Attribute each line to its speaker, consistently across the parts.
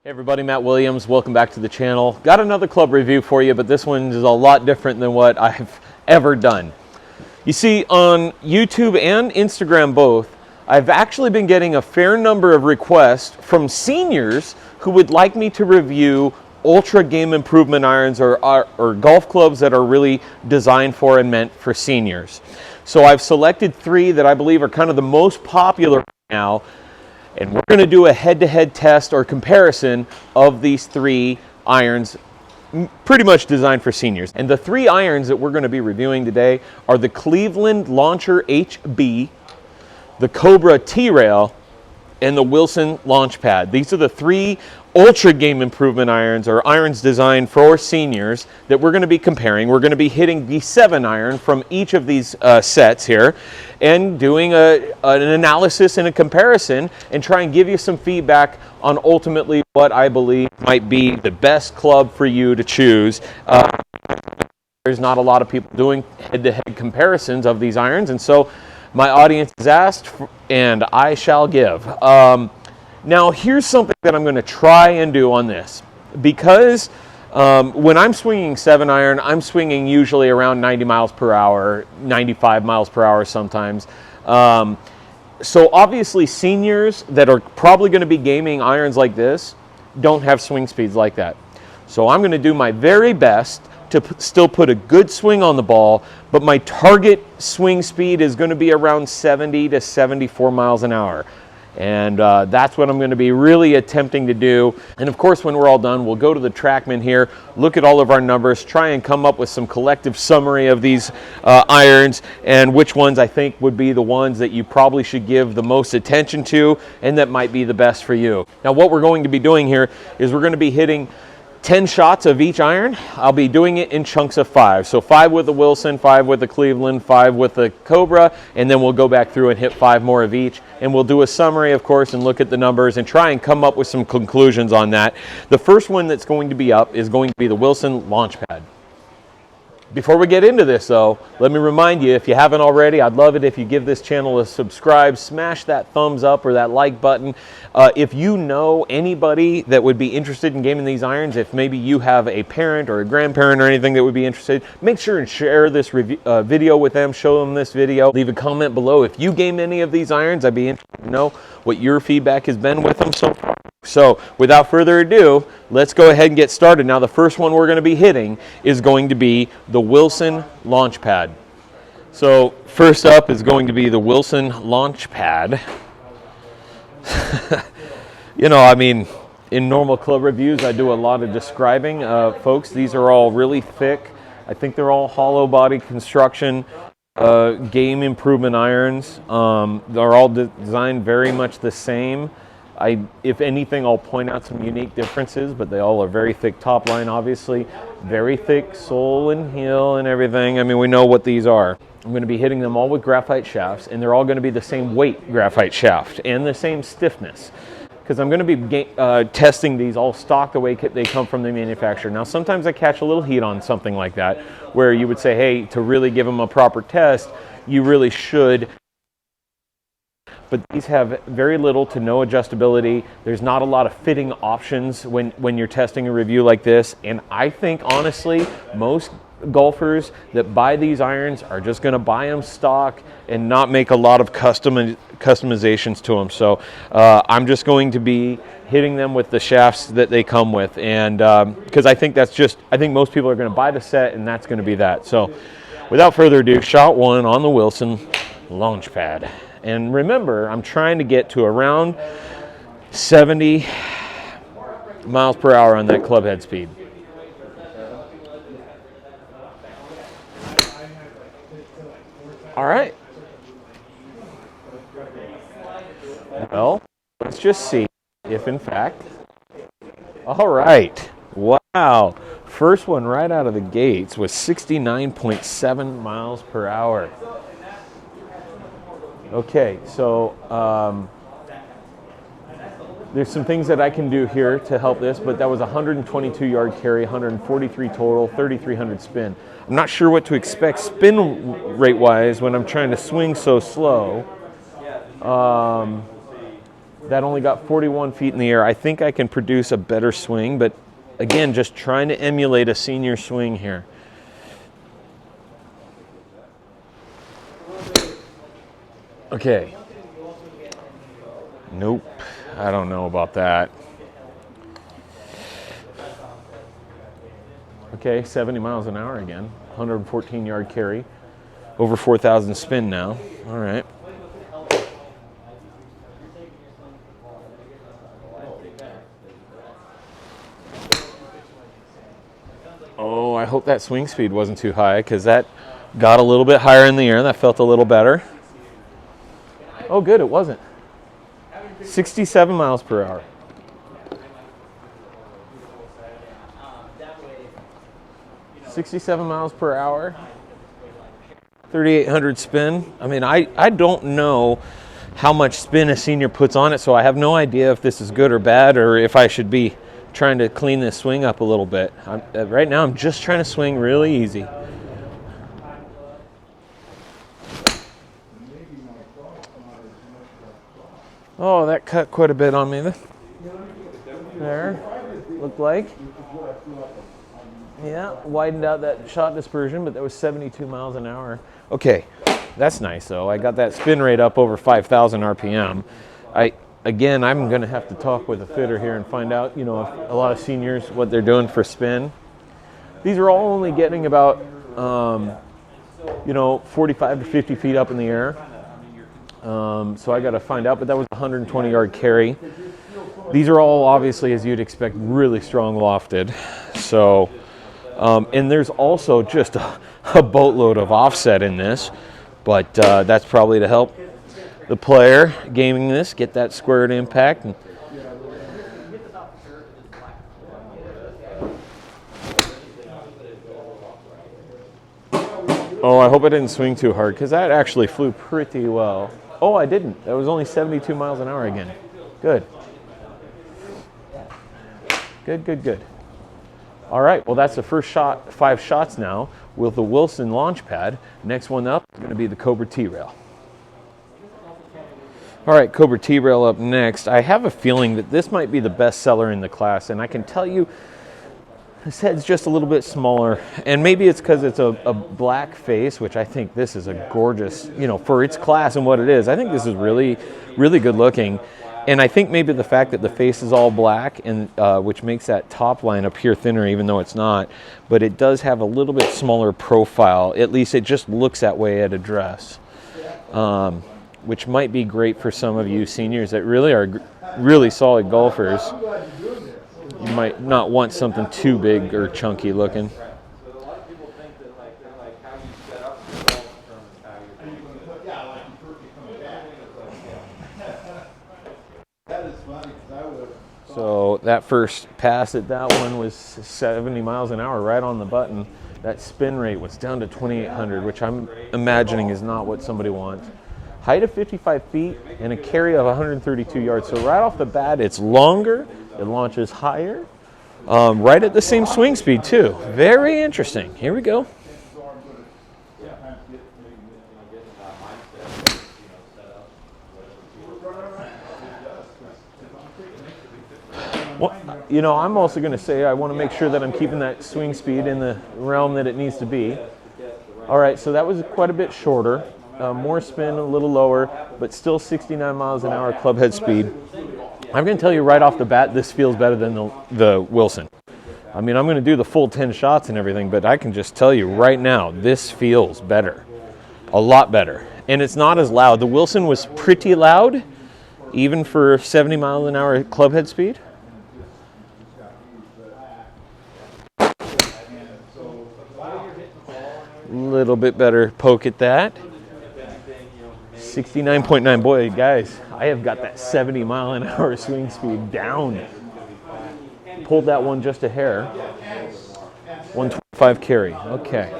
Speaker 1: Hey everybody, Matt Williams. Welcome back to the channel. Got another club review for you, but this one is a lot different than what I've ever done. You see, on YouTube and Instagram both, I've actually been getting a fair number of requests from seniors who would like me to review ultra game improvement irons or golf clubs that are really designed for and meant for seniors. So I've selected three that I believe are kind of the most popular right now. And we're going to do a head-to-head test or comparison of these three irons, pretty much designed for seniors. And the three irons that we're going to be reviewing today are the Cleveland Launcher HB, the Cobra Trail, and the Wilson Launchpad. These are the three ultra game improvement irons, or irons designed for seniors, that we're going to be comparing. We're going to be hitting the 7 iron from each of these sets here and doing an analysis and a comparison and try and give you some feedback on ultimately what I believe might be the best club for you to choose. There's not a lot of people doing head-to-head comparisons of these irons, and so my audience has asked, and I shall give. Now, here's something that I'm going to try and do on this. Because when I'm swinging 7 iron, I'm swinging usually around 90 miles per hour, 95 miles per hour sometimes. So obviously, seniors that are probably going to be gaming irons like this don't have swing speeds like that. So I'm going to do my very best to still put a good swing on the ball, but my target swing speed is going to be around 70 to 74 miles an hour. And that's what I'm going to be really attempting to do. And of course, when we're all done, we'll go to the TrackMan here, look at all of our numbers, try and come up with some collective summary of these irons and which ones I think would be the ones that you probably should give the most attention to and that might be the best for you. Now, what we're going to be doing here is we're going to be hitting 10 shots of each iron. I'll be doing it in chunks of 5. So 5 with the Wilson, 5 with the Cleveland, 5 with the Cobra, and then we'll go back through and hit 5 more of each. And we'll do a summary, of course, and look at the numbers and try and come up with some conclusions on that. The first one that's going to be up is going to be the Wilson Launchpad. Before we get into this, though, let me remind you, if you haven't already, I'd love it if you give this channel a subscribe, smash that thumbs up or that like button. If you know anybody that would be interested in gaming these irons, if maybe you have a parent or a grandparent or anything that would be interested, make sure and share this video with them, show them this video. Leave a comment below. If you game any of these irons, I'd be interested to know what your feedback has been with them so far. So without further ado, let's go ahead and get started. Now, the first one we're going to be hitting is going to be the Wilson Launchpad. So first up is going to be the Wilson Launchpad. You know, I mean, in normal club reviews, I do a lot of describing. Folks, these are all really thick. I think they're all hollow body construction game improvement irons. They're all designed very much the same. If anything, I'll point out some unique differences, but they all are very thick top line, obviously. Very thick sole and heel and everything. I mean, we know what these are. I'm going to be hitting them all with graphite shafts, and they're all going to be the same weight graphite shaft and the same stiffness. Because I'm going to be testing these all stock the way they come from the manufacturer. Now, sometimes I catch a little heat on something like that, where you would say, hey, to really give them a proper test, you really should. But these have very little to no adjustability. There's not a lot of fitting options when you're testing a review like this. And I think, honestly, most golfers that buy these irons are just going to buy them stock and not make a lot of customizations to them. So I'm just going to be hitting them with the shafts that they come with. And because I think I think most people are going to buy the set, and that's going to be that. So without further ado, shot 1 on the Wilson Launchpad. And remember, I'm trying to get to around 70 miles per hour on that club head speed. All right. Well, let's just see if, in fact, all right. Wow. First one right out of the gates was 69.7 miles per hour. Okay, so there's some things that I can do here to help this, but that was 122 yard carry, 143 total, 3,300 spin. I'm not sure what to expect spin rate wise when I'm trying to swing so slow. That only got 41 feet in the air. I think I can produce a better swing, but again, just trying to emulate a senior swing here. Okay. Nope. I don't know about that. Okay, 70 miles an hour again. 114 yard carry. Over 4,000 spin now. All right. Oh, I hope that swing speed wasn't too high, because that got a little bit higher in the air. That felt a little better. Oh, good, it wasn't. 67 miles per hour. (67 miles per hour), 3,800 spin. I mean, I don't know how much spin a senior puts on it, so I have no idea if this is good or bad, or if I should be trying to clean this swing up a little bit. Right now, I'm just trying to swing really easy. Oh, that cut quite a bit on me there, looked like. Yeah, widened out that shot dispersion, but that was 72 miles an hour. Okay, that's nice though. I got that spin rate up over 5,000 RPM. Again, I'm gonna have to talk with a fitter here and find out, you know, if a lot of seniors, what they're doing for spin. These are all only getting about, you know, 45 to 50 feet up in the air. So I got to find out, but that was a 120 yard carry. These are all obviously, as you'd expect, really strong lofted. So, and there's also just a boatload of offset in this, but that's probably to help the player gaming this get that squared impact. Oh, I hope I didn't swing too hard, because that actually flew pretty well. Oh, I didn't. That was only 72 miles an hour again. Good. Good, good, good. All right, well, that's the first shot, 5 shots now with the Wilson launch pad. Next one up is going to be the Cobra T-Rail. All right, Cobra T-Rail up next. I have a feeling that this might be the best seller in the class, and I can tell you this head's just a little bit smaller, and maybe it's because it's a black face, which I think this is a gorgeous, you know, for its class and what it is. I think this is really, really good looking. And I think maybe the fact that the face is all black, and which makes that top line up here thinner, even though it's not, but it does have a little bit smaller profile. At least it just looks that way at address, which might be great for some of you seniors that really are really solid golfers. You might not want something too big or chunky looking. So that first pass at that one was 70 miles an hour, right on the button. That spin rate was down to 2,800, which I'm imagining is not what somebody wants. Height of 55 feet and a carry of 132 yards. So right off the bat, it's longer. It launches higher, right at the same swing speed too. Very interesting. Here we go. Well, you know, I'm also going to say I want to make sure that I'm keeping that swing speed in the realm that it needs to be. All right, so that was quite a bit shorter. More spin, a little lower, but still 69 miles an hour club head speed. I'm going to tell you right off the bat, this feels better than the Wilson. I mean, I'm going to do the full 10 shots and everything, but I can just tell you right now, this feels better. A lot better. And it's not as loud. The Wilson was pretty loud, even for 70 miles an hour club head speed. Little bit better poke at that. 69.9. Boy, guys, I have got that 70 mile an hour swing speed down. Pulled that one just a hair. 125 carry. Okay.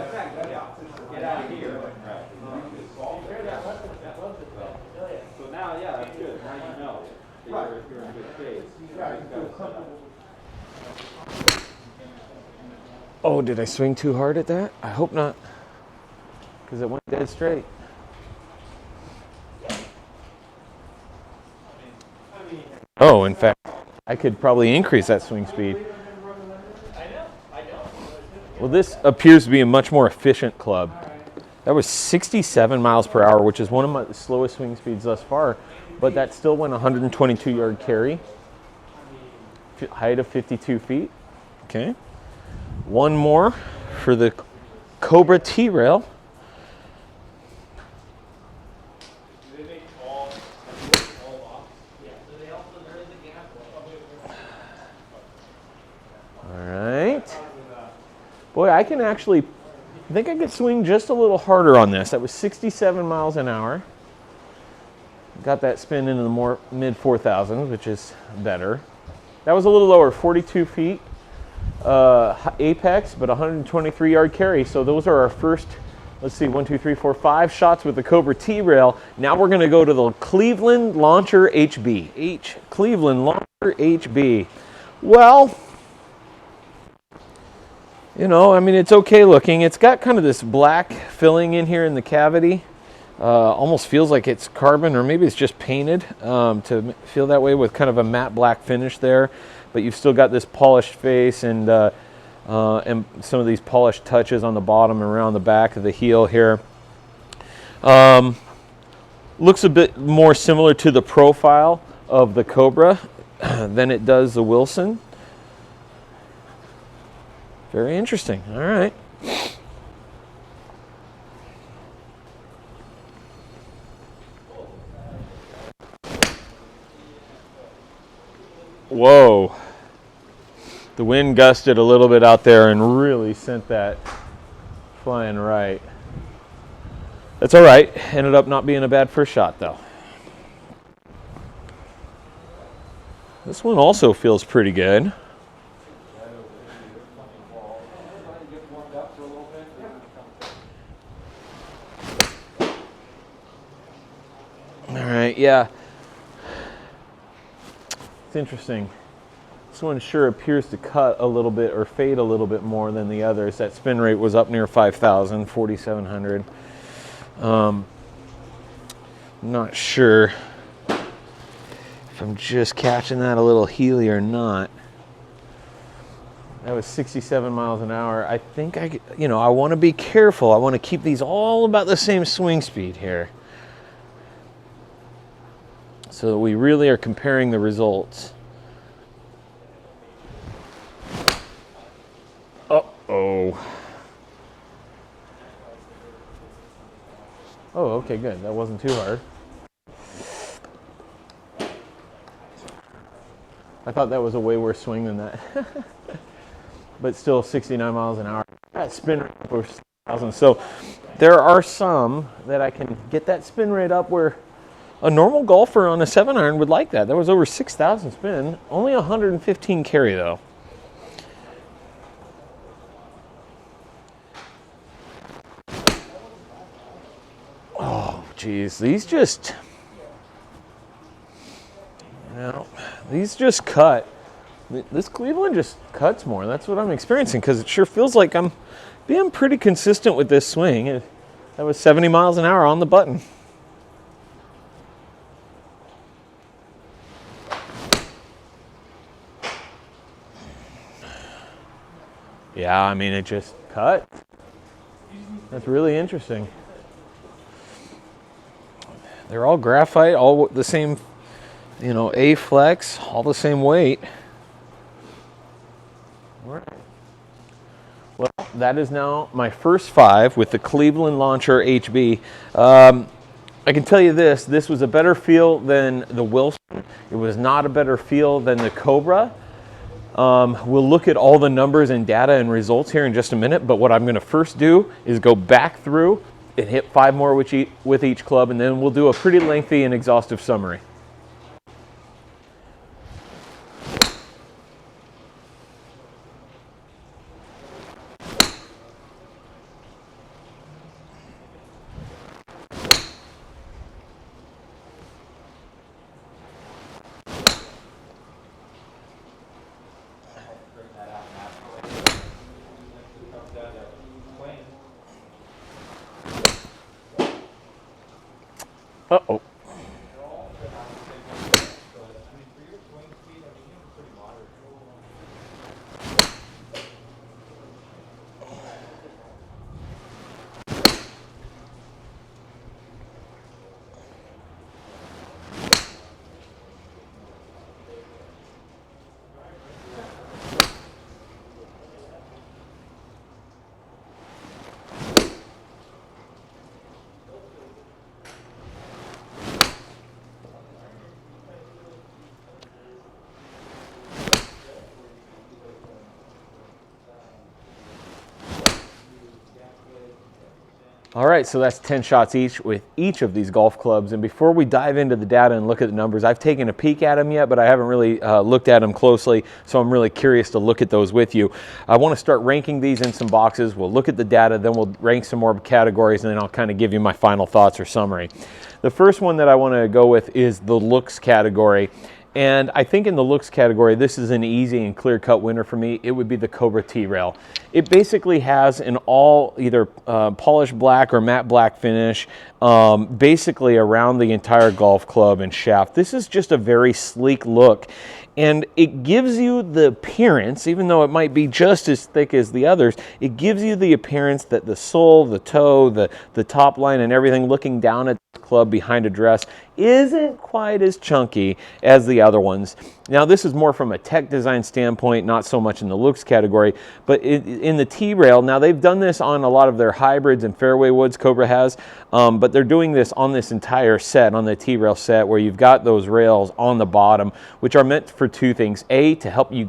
Speaker 1: Oh, did I swing too hard at that? I hope not, because it went dead straight. Oh, in fact, I could probably increase that swing speed. Well, this appears to be a much more efficient club. That was 67 miles per hour, which is one of my slowest swing speeds thus far, but that still went 122-yard carry, height of 52 feet. Okay. One more for the Cobra Trail. All right. Boy, I think I could swing just a little harder on this. That was 67 miles an hour. Got that spin into the more mid 4,000s, which is better. That was a little lower, 42 feet apex, but 123-yard carry. So those are our first, let's see, 1, 2, 3, 4, 5 shots with the Cobra Trail. Now we're going to go to the Cleveland Launcher HB. Cleveland Launcher HB. Well, you know, I mean, it's okay looking. It's got kind of this black filling in here in the cavity. Almost feels like it's carbon, or maybe it's just painted to feel that way, with kind of a matte black finish there. But you've still got this polished face and some of these polished touches on the bottom and around the back of the heel here. Looks a bit more similar to the profile of the Cobra than it does the Wilson. Very interesting. All right. Whoa. The wind gusted a little bit out there and really sent that flying right. That's all right. Ended up not being a bad first shot, though. This one also feels pretty good. All right, yeah. It's interesting. This one sure appears to cut a little bit or fade a little bit more than the others. That spin rate was up near 5,000, 4,700. Not sure if I'm just catching that a little heely or not. That was 67 miles an hour. I think I want to be careful. I want to keep these all about the same swing speed here, so that we really are comparing the results. Uh-oh. Oh, okay, good. That wasn't too hard. I thought that was a way worse swing than that. But still 69 miles an hour. That spin rate over 6,000. So there are some that I can get that spin rate up where a normal golfer on a 7-iron would like that. That was over 6,000 spin. Only 115 carry, though. Oh, geez. These just cut. This Cleveland just cuts more. That's what I'm experiencing, because it sure feels like I'm being pretty consistent with this swing. That was 70 miles an hour on the button. Yeah, I mean, it just cut. That's really interesting. They're all graphite, all the same, A-flex, all the same weight. All right. Well, that is now my first 5 with the Cleveland Launcher HB. I can tell you this was a better feel than the Wilson. It was not a better feel than the Cobra. We'll look at all the numbers and data and results here in just a minute, but what I'm going to first do is go back through and hit 5 more with each club, and then we'll do a pretty lengthy and exhaustive summary. Uh-oh. All right, so that's 10 shots each with each of these golf clubs. And before we dive into the data and look at the numbers, I've taken a peek at them yet, but I haven't really looked at them closely, so I'm really curious to look at those with you. I want to start ranking these in some boxes. We'll look at the data, then we'll rank some more categories, and then I'll kind of give you my final thoughts or summary. The first one that I want to go with is the looks category. And I think in the looks category, this is an easy and clear-cut winner for me. It would be the Cobra T-Rail. It basically has an all either polished black or matte black finish, basically around the entire golf club and shaft. This is just a very sleek look. And it gives you the appearance, even though it might be just as thick as the others, it gives you the appearance that the sole, the toe, the top line and everything looking down at the club behind a dress isn't quite as chunky as the other ones. Now this is more from a tech design standpoint, not so much in the looks category, but in the T-Rail, now they've done this on a lot of their hybrids and fairway woods, Cobra has, but they're doing this on this entire set, on the T-Rail set, where you've got those rails on the bottom, which are meant for two things. A, to help you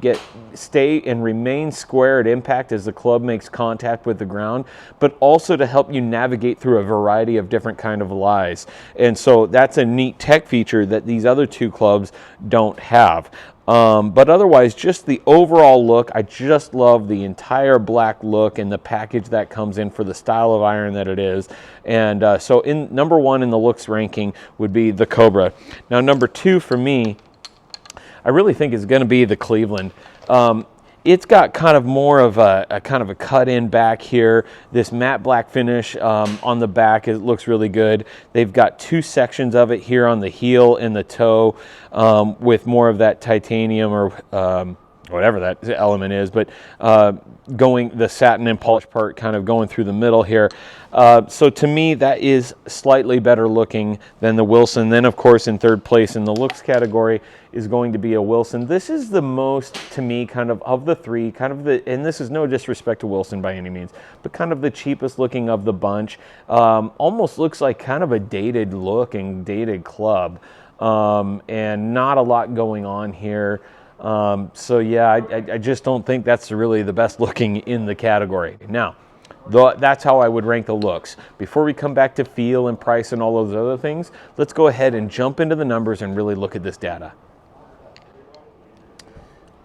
Speaker 1: stay and remain square at impact as the club makes contact with the ground, but also to help you navigate through a variety of different kind of lies. And so that's a neat tech feature that these other two clubs don't have. But otherwise, just the overall look, I just love the entire black look and the package that comes in for the style of iron that it is. And so in number one in the looks ranking would be the Cobra. Now number two for me, I really think is going to be the Cleveland. It's got kind of more of a kind of a cut in back here. This matte black finish on the back, it looks really good. They've got two sections of it here on the heel and the toe with more of that titanium or whatever that element is, but going the satin and polished part kind of going through the middle here. So to me, that is slightly better looking than the Wilson. Then of course in third place in the looks category is going to be a Wilson. This is the most, to me, kind of the three, kind of the, and this is no disrespect to Wilson by any means, but kind of the cheapest looking of the bunch. Almost looks like kind of a dated look and dated club, and not a lot going on here. So yeah, I just don't think that's really the best looking in the category. Now, that's how I would rank the looks. Before we come back to feel and price and all those other things, let's go ahead and jump into the numbers and really look at this data.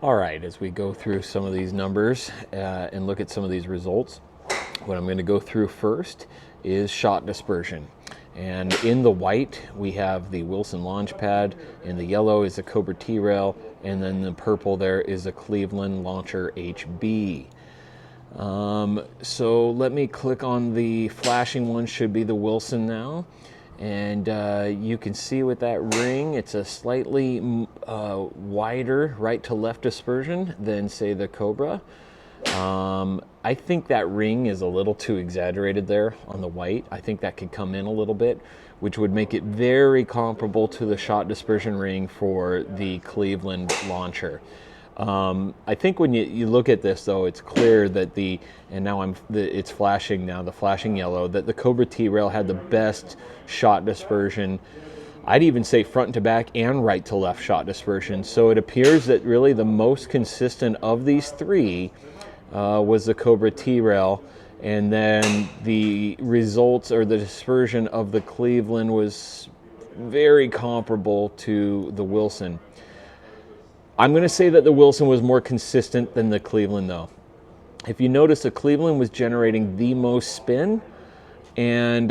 Speaker 1: All right, as we go through some of these numbers and look at some of these results, what I'm going to go through first is shot dispersion. And in the white, we have the Wilson launch pad. In the yellow is a Cobra T-Rail. And then the purple there is a Cleveland Launcher HB. So let me click on the flashing one, should be the Wilson now. And you can see with that ring, it's a slightly wider right to left dispersion than, say, the Cobra. I think that ring is a little too exaggerated there on the white. I think that could come in a little bit, which would make it very comparable to the shot dispersion ring for the Cleveland Launcher. I think when you look at this, though, it's clear that it's flashing now, the flashing yellow, that the Cobra T-Rail had the best shot dispersion. I'd even say front to back and right to left shot dispersion. So it appears that really the most consistent of these three was the Cobra T-Rail. And then the results or the dispersion of the Cleveland was very comparable to the Wilson. I'm going to say that the Wilson was more consistent than the Cleveland, though. If you notice, the Cleveland was generating the most spin, and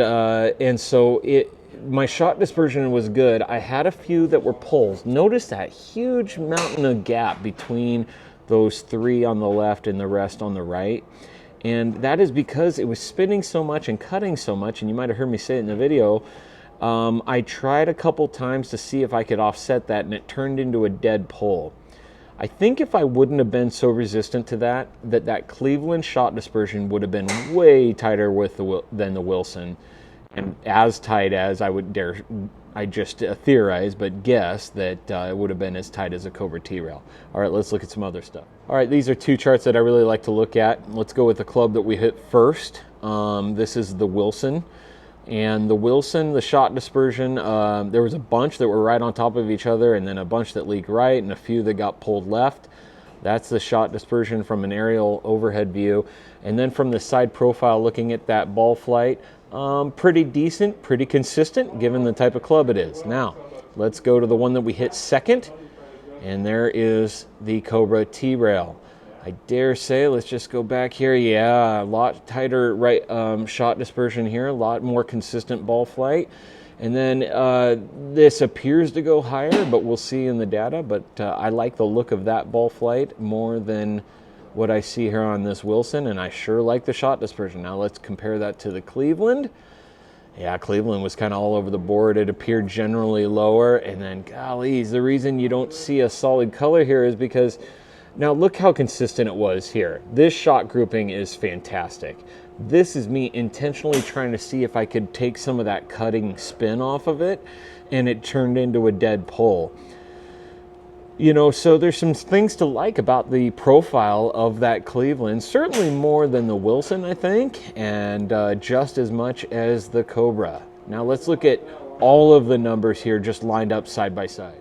Speaker 1: so my shot dispersion was good. I had a few that were pulls. Notice that huge mountain of gap between those three on the left and the rest on the right. And that is because it was spinning so much and cutting so much, and you might have heard me say it in the video. I tried a couple times to see if I could offset that, and it turned into a dead pull. I think if I wouldn't have been so resistant to that Cleveland shot dispersion would have been way tighter than the Wilson, and as tight as I just theorize, but guess that it would have been as tight as a Cobra T-Rail. All right, let's look at some other stuff. All right, these are two charts that I really like to look at. Let's go with the club that we hit first. This is the Wilson. And the Wilson, the shot dispersion, there was a bunch that were right on top of each other, and then a bunch that leaked right, and a few that got pulled left. That's the shot dispersion from an aerial overhead view. And then from the side profile, looking at that ball flight, Pretty decent, pretty consistent, given the type of club it is. Now, let's go to the one that we hit second, and there is the Cobra Trail. I dare say, let's just go back here. Yeah, a lot tighter shot dispersion here, a lot more consistent ball flight. And then this appears to go higher, but we'll see in the data. But I like the look of that ball flight more than what I see here on this Wilson, and I sure like the shot dispersion. Now let's compare that to the Cleveland. Yeah, Cleveland was kind of all over the board. It appeared generally lower, and then, golly, the reason you don't see a solid color here is because, now look how consistent it was here. This shot grouping is fantastic. This is me intentionally trying to see if I could take some of that cutting spin off of it, and it turned into a dead pull. You know, so there's some things to like about the profile of that Cleveland, certainly more than the Wilson, I think, and just as much as the Cobra. Now let's look at all of the numbers here just lined up side by side.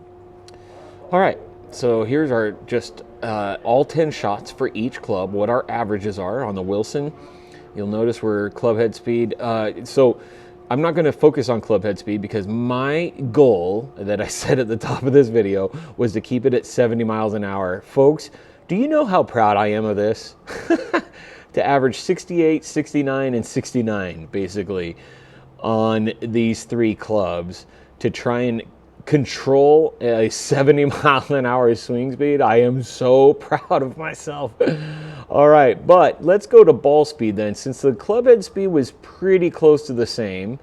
Speaker 1: All right, so here's our just all 10 shots for each club, what our averages are on the Wilson. You'll notice we're club head speed. So I'm not going to focus on club head speed because my goal that I said at the top of this video was to keep it at 70 miles an hour. Folks, do you know how proud I am of this? To average 68, 69, and 69 basically on these three clubs to try and control a 70 mile an hour swing speed. I am so proud of myself. All right, but let's go to ball speed then. Since the club head speed was pretty close to the same,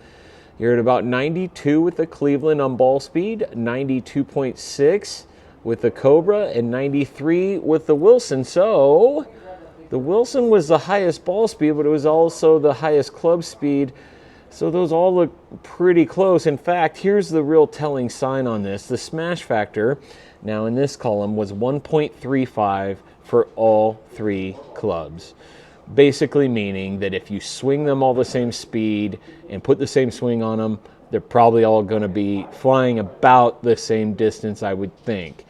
Speaker 1: you're at about 92 with the Cleveland on ball speed, 92.6 with the Cobra, and 93 with the Wilson. So the Wilson was the highest ball speed, but it was also the highest club speed. So those all look pretty close. In fact, here's the real telling sign on this. The smash factor, now in this column, was 1.35 for all three clubs. Basically meaning that if you swing them all the same speed and put the same swing on them, they're probably all going to be flying about the same distance, I would think.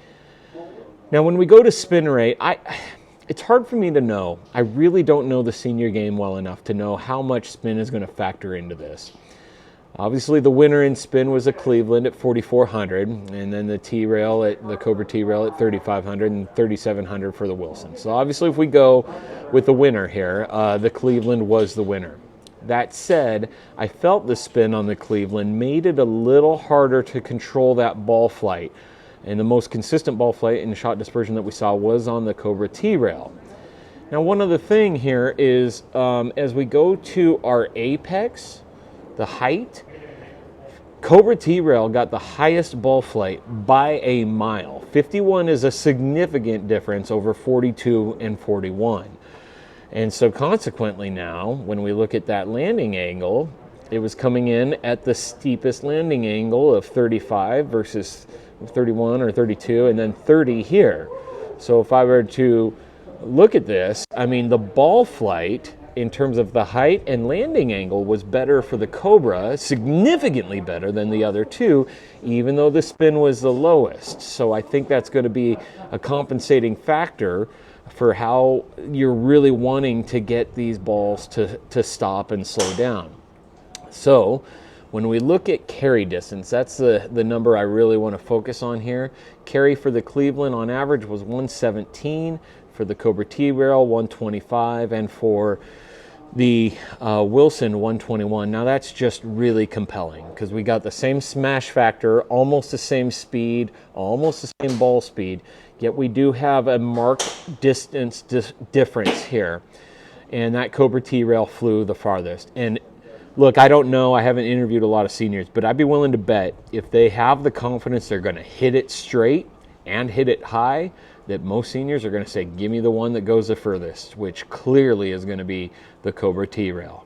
Speaker 1: Now when we go to spin rate, it's hard for me to know. I really don't know the senior game well enough to know how much spin is going to factor into this. Obviously, the winner in spin was a Cleveland at 4,400, and then the Cobra Trail at 3,500 and 3,700 for the Wilson. So obviously, if we go with the winner here, the Cleveland was the winner. That said, I felt the spin on the Cleveland made it a little harder to control that ball flight. And the most consistent ball flight and shot dispersion that we saw was on the Cobra Trail. Now, one other thing here is as we go to our apex, the height, Cobra Trail got the highest ball flight by a mile. 51 is a significant difference over 42 and 41. And so consequently now, when we look at that landing angle, it was coming in at the steepest landing angle of 35 versus 31 or 32, and then 30 here. So if I were to look at this, I mean, the ball flight in terms of the height and landing angle was better for the Cobra, significantly better than the other two, even though the spin was the lowest. So I think that's going to be a compensating factor for how you're really wanting to get these balls to stop and slow down. So when we look at carry distance, that's the number I really want to focus on here. Carry for the Cleveland on average was 117, for the Cobra Trail 125, and for the Wilson 121. Now that's just really compelling because we got the same smash factor, almost the same speed, almost the same ball speed, yet we do have a marked distance difference here. And that Cobra Trail flew the farthest. And look, I don't know, I haven't interviewed a lot of seniors, but I'd be willing to bet if they have the confidence they're going to hit it straight and hit it high, that most seniors are going to say, give me the one that goes the furthest, which clearly is going to be the Cobra Trail.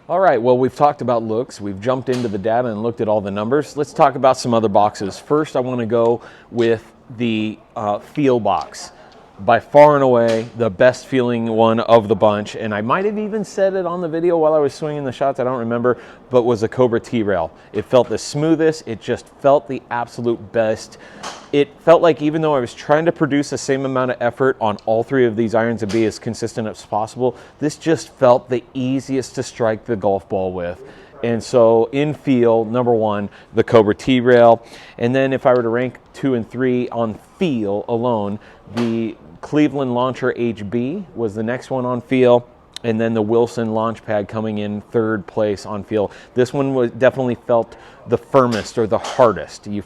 Speaker 1: All right, well, we've talked about looks. We've jumped into the data and looked at all the numbers. Let's talk about some other boxes. First, I want to go with the feel box. by far and away the best feeling one of the bunch, and I might have even said it on the video while I was swinging the shots, I don't remember, but was a Cobra T-Rail. It felt the smoothest, it just felt the absolute best. It felt like even though I was trying to produce the same amount of effort on all three of these irons and be as consistent as possible, this just felt the easiest to strike the golf ball with. And so in feel, number one, the Cobra T-Rail. And then if I were to rank 2 and 3 on feel alone, the Cleveland Launcher HB was the next one on feel. And then the Wilson Launchpad coming in 3rd place on feel. This one definitely felt the firmest or the hardest. You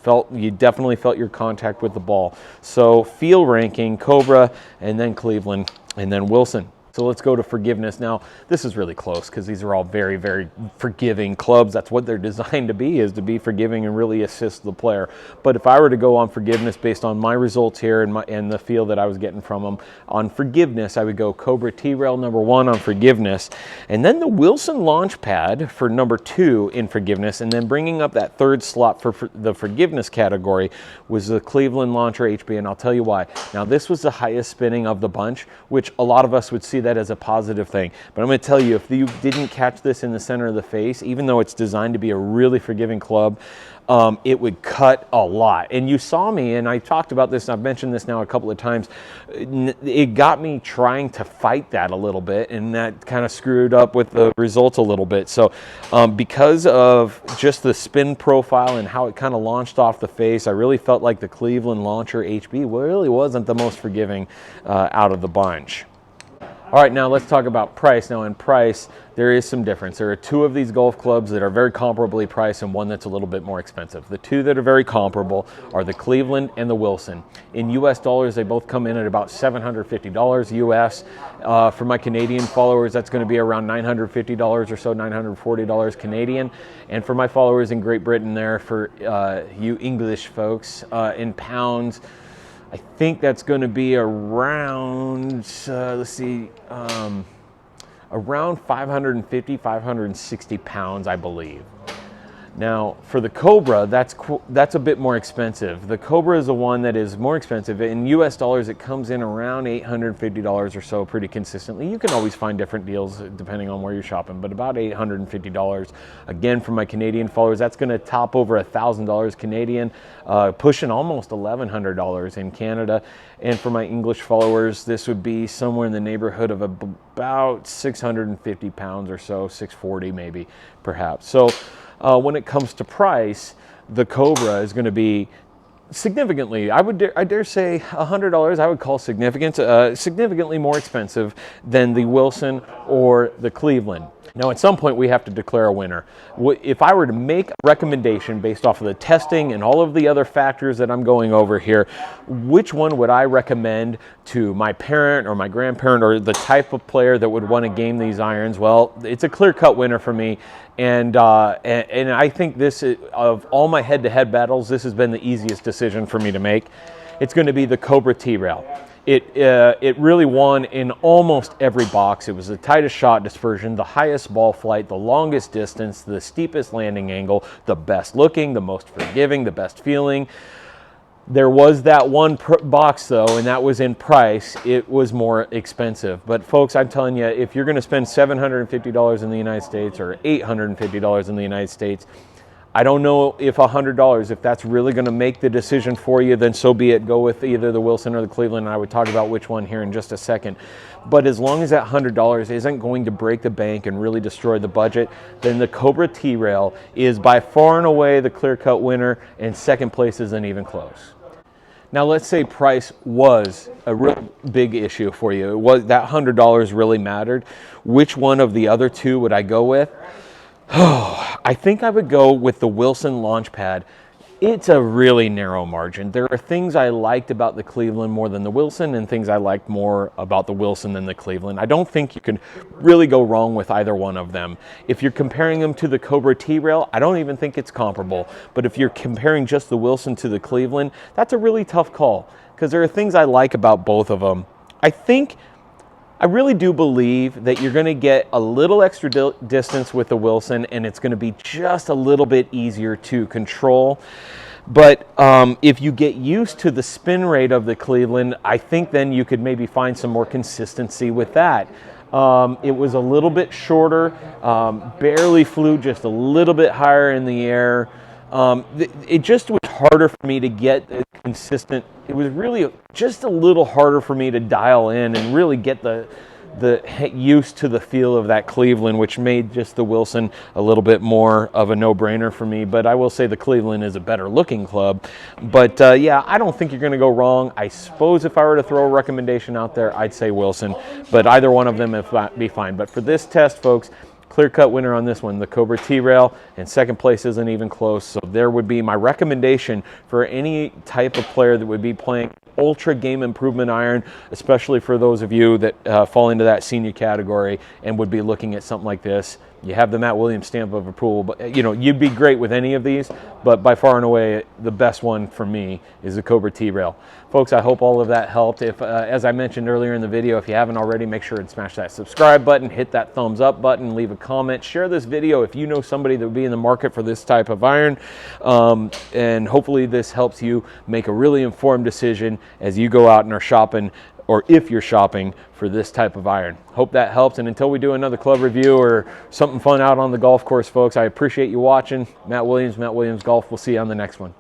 Speaker 1: definitely felt your contact with the ball. So feel ranking, Cobra, and then Cleveland, and then Wilson. So let's go to forgiveness. Now, this is really close because these are all very, very forgiving clubs. That's what they're designed to be, is to be forgiving and really assist the player. But if I were to go on forgiveness based on my results here and the feel that I was getting from them, on forgiveness, I would go Cobra T-Rail number 1 on forgiveness, and then the Wilson Launchpad for number 2 in forgiveness, and then bringing up that 3rd slot for the forgiveness category was the Cleveland Launcher HB, and I'll tell you why. Now, this was the highest spinning of the bunch, which a lot of us would see that as a positive thing. But I'm going to tell you, if you didn't catch this in the center of the face, even though it's designed to be a really forgiving club, it would cut a lot. And you saw me, and I talked about this, and I've mentioned this now a couple of times, it got me trying to fight that a little bit, and that kind of screwed up with the results a little bit. So because of just the spin profile and how it kind of launched off the face, I really felt like the Cleveland Launcher HB really wasn't the most forgiving out of the bunch. All right, now let's talk about price. Now in price, there is some difference. There are 2 of these golf clubs that are very comparably priced and one that's a little bit more expensive. The 2 that are very comparable are the Cleveland and the Wilson. In US dollars, they both come in at about $750 US. For my Canadian followers, that's going to be around $950 or so, $940 Canadian. And for my followers in Great Britain there, for you English folks, in pounds, I think that's going to be around, let's see, around 550, 560 pounds, I believe. Now, for the Cobra, that's a bit more expensive. The Cobra is the one that is more expensive. In US dollars, it comes in around $850 or so pretty consistently. You can always find different deals depending on where you're shopping, but about $850. Again, for my Canadian followers, that's going to top over $1,000 Canadian, pushing almost $1,100 in Canada. And for my English followers, this would be somewhere in the neighborhood of about 650 pounds or so, 640 maybe, perhaps. So when it comes to price, the Cobra is going to be significantly, I dare say $100 I would call significant, significantly more expensive than the Wilson or the Cleveland. Now, at some point, we have to declare a winner. If I were to make a recommendation based off of the testing and all of the other factors that I'm going over here, which one would I recommend to my parent or my grandparent or the type of player that would want to game these irons? Well, it's a clear-cut winner for me. And I think this, of all my head-to-head battles, this has been the easiest decision for me to make. It's going to be the Cobra T-Rail. It really won in almost every box. It was the tightest shot dispersion, the highest ball flight, the longest distance, the steepest landing angle, the best looking, the most forgiving, the best feeling. There was that one box though, and that was in price. It was more expensive. But folks, I'm telling you, if you're going to spend $750 in the United States or $850 in the United States, I don't know if $100, if that's really going to make the decision for you, then so be it. Go with either the Wilson or the Cleveland, and I would talk about which one here in just a second. But as long as that $100 isn't going to break the bank and really destroy the budget, then the Cobra T-Rail is by far and away the clear-cut winner, and second place isn't even close. Now, let's say price was a real big issue for you. It was that $100 really mattered. Which one of the other 2 would I go with? I think I would go with the Wilson Launchpad. It's a really narrow margin. There are things I liked about the Cleveland more than the Wilson, and things I liked more about the Wilson than the Cleveland. I don't think you can really go wrong with either one of them. If you're comparing them to the Cobra T-Rail, I don't even think it's comparable. But if you're comparing just the Wilson to the Cleveland, that's a really tough call, because there are things I like about both of them. I really do believe that you're going to get a little extra distance with the Wilson, and it's going to be just a little bit easier to control. But if you get used to the spin rate of the Cleveland, I think then you could maybe find some more consistency with that. It was a little bit shorter, barely flew just a little bit higher in the air. It just was harder for me to get consistent. It was really just a little harder for me to dial in and really get the used to the feel of that Cleveland, which made just the Wilson a little bit more of a no-brainer for me. But I will say the Cleveland is a better looking club. But yeah, I don't think you're going to go wrong. I suppose if I were to throw a recommendation out there, I'd say Wilson, but either one of them would be fine. But for this test, folks, clear-cut winner on this one, the Cobra T-Rail, and second place isn't even close. So there would be my recommendation for any type of player that would be playing ultra game improvement iron, especially for those of you that fall into that senior category and would be looking at something like this. You have the Matt Williams stamp of approval, but you know, you'd be great with any of these, but by far and away the best one for me is the Cobra T-Rail. Folks, I hope all of that helped. If as I mentioned earlier in the video, if you haven't already, make sure and smash that subscribe button, hit that thumbs up button, leave a comment, share this video if you know somebody that would be in the market for this type of iron, and hopefully this helps you make a really informed decision as you go out and are shopping, or if you're shopping for this type of iron. Hope that helps, and until we do another club review or something fun out on the golf course, folks, I appreciate you watching. Matt Williams Golf. We'll see you on the next one.